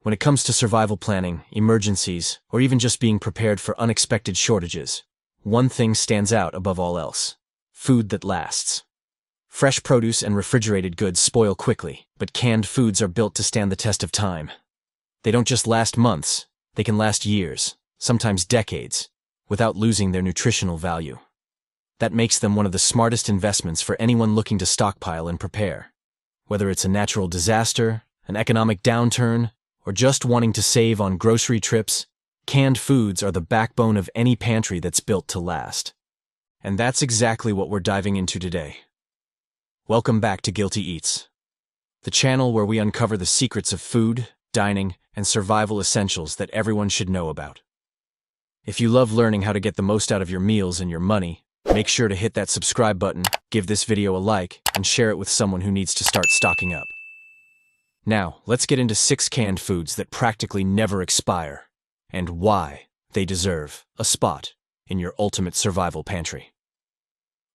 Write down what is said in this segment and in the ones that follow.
When it comes to survival planning, emergencies, or even just being prepared for unexpected shortages, one thing stands out above all else: food that lasts. Fresh produce and refrigerated goods spoil quickly, but canned foods are built to stand the test of time. They don't just last months, they can last years, sometimes decades, without losing their nutritional value. That makes them one of the smartest investments for anyone looking to stockpile and prepare. Whether it's a natural disaster, an economic downturn, or just wanting to save on grocery trips, canned foods are the backbone of any pantry that's built to last. And that's exactly what we're diving into today. Welcome back to Guilty Eats, the channel where we uncover the secrets of food, dining, and survival essentials that everyone should know about. If you love learning how to get the most out of your meals and your money, make sure to hit that subscribe button, give this video a like, and share it with someone who needs to start stocking up. Now, let's get into 6 canned foods that practically never expire, and why they deserve a spot in your ultimate survival pantry.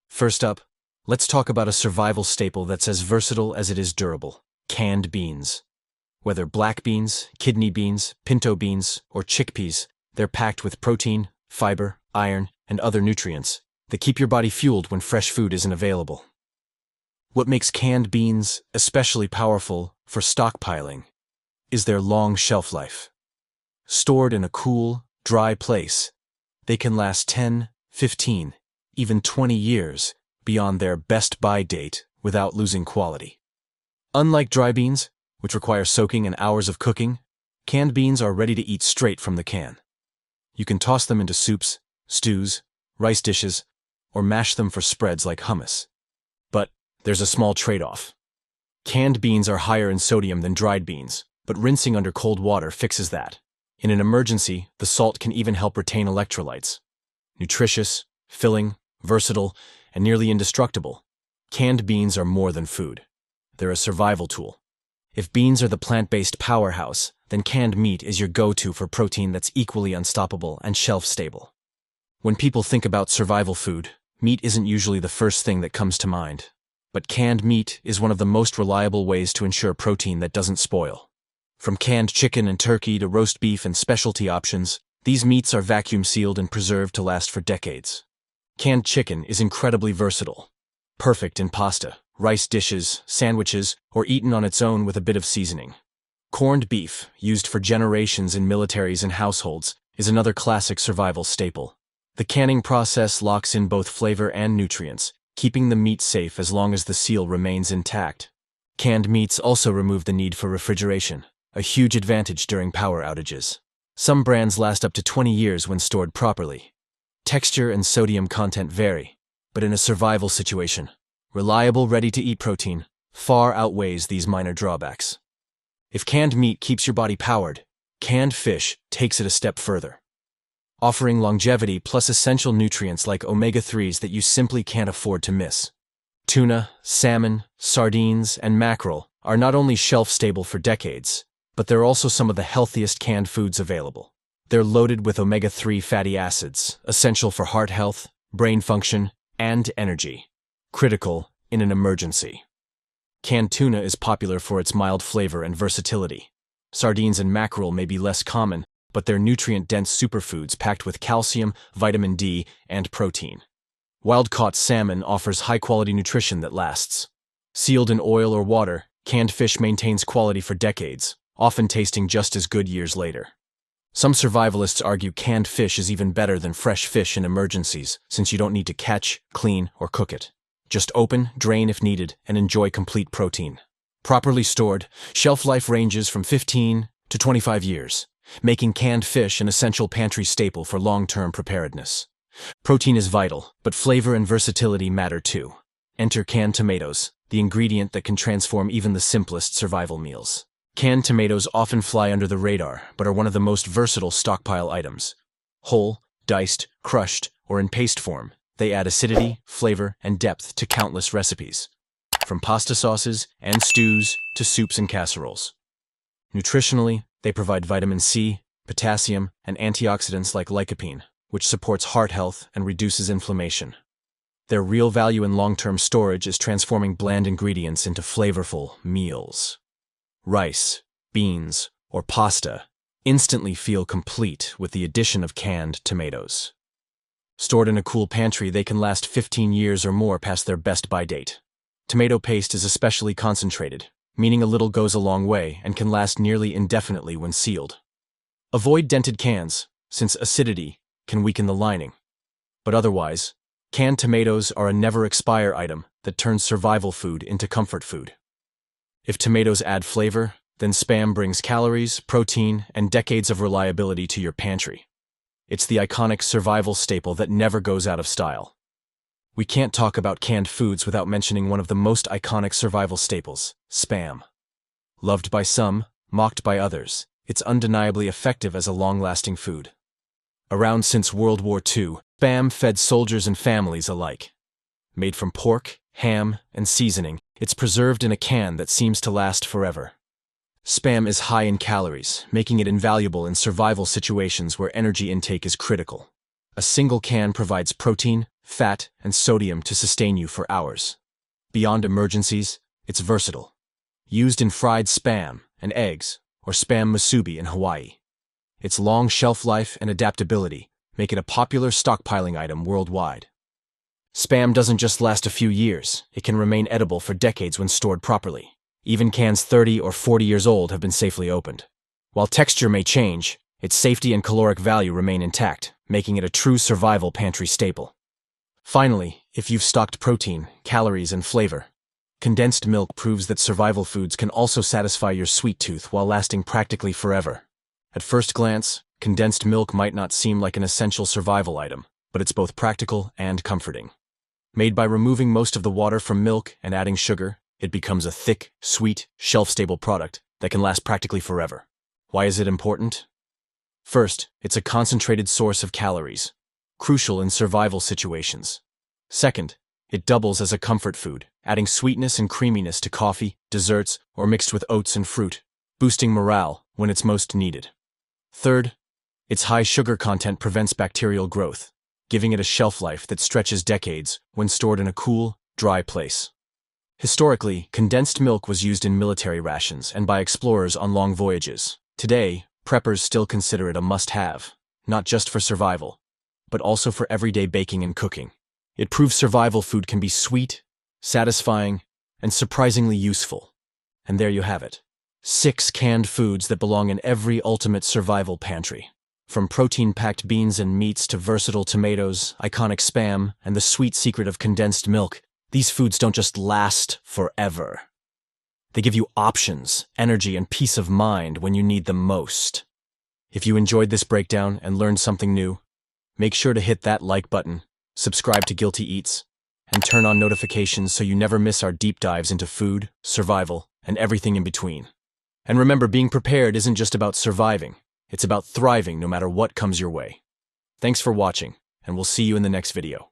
First up, let's talk about a survival staple that's as versatile as it is durable: canned beans. Whether black beans, kidney beans, pinto beans, or chickpeas, they're packed with protein, fiber, iron, and other nutrients that keep your body fueled when fresh food isn't available. What makes canned beans especially powerful for stockpiling is their long shelf life. Stored in a cool, dry place, they can last 10, 15, even 20 years beyond their best-buy date without losing quality. Unlike dry beans, which require soaking and hours of cooking, canned beans are ready to eat straight from the can. You can toss them into soups, stews, rice dishes, or mash them for spreads like hummus. But there's a small trade-off. Canned beans are higher in sodium than dried beans, but rinsing under cold water fixes that. In an emergency, the salt can even help retain electrolytes. Nutritious, filling, versatile, and nearly indestructible, canned beans are more than food. They're a survival tool. If beans are the plant-based powerhouse, then canned meat is your go-to for protein that's equally unstoppable and shelf-stable. When people think about survival food, meat isn't usually the first thing that comes to mind. But canned meat is one of the most reliable ways to ensure protein that doesn't spoil. From canned chicken and turkey to roast beef and specialty options, these meats are vacuum-sealed and preserved to last for decades. Canned chicken is incredibly versatile. Perfect in pasta, rice dishes, sandwiches, or eaten on its own with a bit of seasoning. Corned beef, used for generations in militaries and households, is another classic survival staple. The canning process locks in both flavor and nutrients, keeping the meat safe as long as the seal remains intact. Canned meats also remove the need for refrigeration, a huge advantage during power outages. Some brands last up to 20 years when stored properly. Texture and sodium content vary, but in a survival situation, reliable, ready-to-eat protein far outweighs these minor drawbacks. If canned meat keeps your body powered, canned fish takes it a step further, offering longevity plus essential nutrients like omega-3s that you simply can't afford to miss. Tuna, salmon, sardines, and mackerel are not only shelf-stable for decades, but they're also some of the healthiest canned foods available. They're loaded with omega-3 fatty acids, essential for heart health, brain function, and energy, critical in an emergency. Canned tuna is popular for its mild flavor and versatility. Sardines and mackerel may be less common, but they're nutrient-dense superfoods packed with calcium, vitamin D, and protein. Wild-caught salmon offers high-quality nutrition that lasts. Sealed in oil or water, canned fish maintains quality for decades, often tasting just as good years later. Some survivalists argue canned fish is even better than fresh fish in emergencies, since you don't need to catch, clean, or cook it. Just open, drain if needed, and enjoy complete protein. Properly stored, shelf life ranges from 15 to 25 years, making canned fish an essential pantry staple for long-term preparedness. Protein is vital, but flavor and versatility matter too. Enter canned tomatoes, the ingredient that can transform even the simplest survival meals. Canned tomatoes often fly under the radar, but are one of the most versatile stockpile items. Whole, diced, crushed, or in paste form, they add acidity, flavor, and depth to countless recipes, from pasta sauces and stews to soups and casseroles. Nutritionally, they provide vitamin C, potassium, and antioxidants like lycopene, which supports heart health and reduces inflammation. Their real value in long-term storage is transforming bland ingredients into flavorful meals. Rice, beans, or pasta instantly feel complete with the addition of canned tomatoes. Stored in a cool pantry, they can last 15 years or more past their best-by date. Tomato paste is especially concentrated, meaning a little goes a long way and can last nearly indefinitely when sealed. Avoid dented cans, since acidity can weaken the lining. But otherwise, canned tomatoes are a never-expire item that turns survival food into comfort food. If tomatoes add flavor, then Spam brings calories, protein, and decades of reliability to your pantry. It's the iconic survival staple that never goes out of style. We can't talk about canned foods without mentioning one of the most iconic survival staples, Spam. Loved by some, mocked by others, it's undeniably effective as a long-lasting food. Around since World War II, Spam fed soldiers and families alike. Made from pork, ham, and seasoning, it's preserved in a can that seems to last forever. Spam is high in calories, making it invaluable in survival situations where energy intake is critical. A single can provides protein, fat, and sodium to sustain you for hours. Beyond emergencies, it's versatile. Used in fried Spam and eggs, or Spam musubi in Hawaii. Its long shelf life and adaptability make it a popular stockpiling item worldwide. Spam doesn't just last a few years, it can remain edible for decades when stored properly. Even cans 30 or 40 years old have been safely opened. While texture may change, its safety and caloric value remain intact, making it a true survival pantry staple. Finally, if you've stocked protein, calories, and flavor, condensed milk proves that survival foods can also satisfy your sweet tooth while lasting practically forever. At first glance, condensed milk might not seem like an essential survival item, but it's both practical and comforting. Made by removing most of the water from milk and adding sugar, it becomes a thick, sweet, shelf-stable product that can last practically forever. Why is it important? First, it's a concentrated source of calories, crucial in survival situations. Second, it doubles as a comfort food, adding sweetness and creaminess to coffee, desserts, or mixed with oats and fruit, boosting morale when it's most needed. Third, its high sugar content prevents bacterial growth, giving it a shelf life that stretches decades when stored in a cool, dry place. Historically, condensed milk was used in military rations and by explorers on long voyages. Today, preppers still consider it a must-have, not just for survival, but also for everyday baking and cooking. It proves survival food can be sweet, satisfying, and surprisingly useful. And there you have it. 6 canned foods that belong in every ultimate survival pantry. From protein-packed beans and meats to versatile tomatoes, iconic Spam, and the sweet secret of condensed milk, these foods don't just last forever. They give you options, energy, and peace of mind when you need them most. If you enjoyed this breakdown and learned something new, make sure to hit that like button, subscribe to Guilty Eats, and turn on notifications so you never miss our deep dives into food, survival, and everything in between. And remember, being prepared isn't just about surviving, it's about thriving no matter what comes your way. Thanks for watching, and we'll see you in the next video.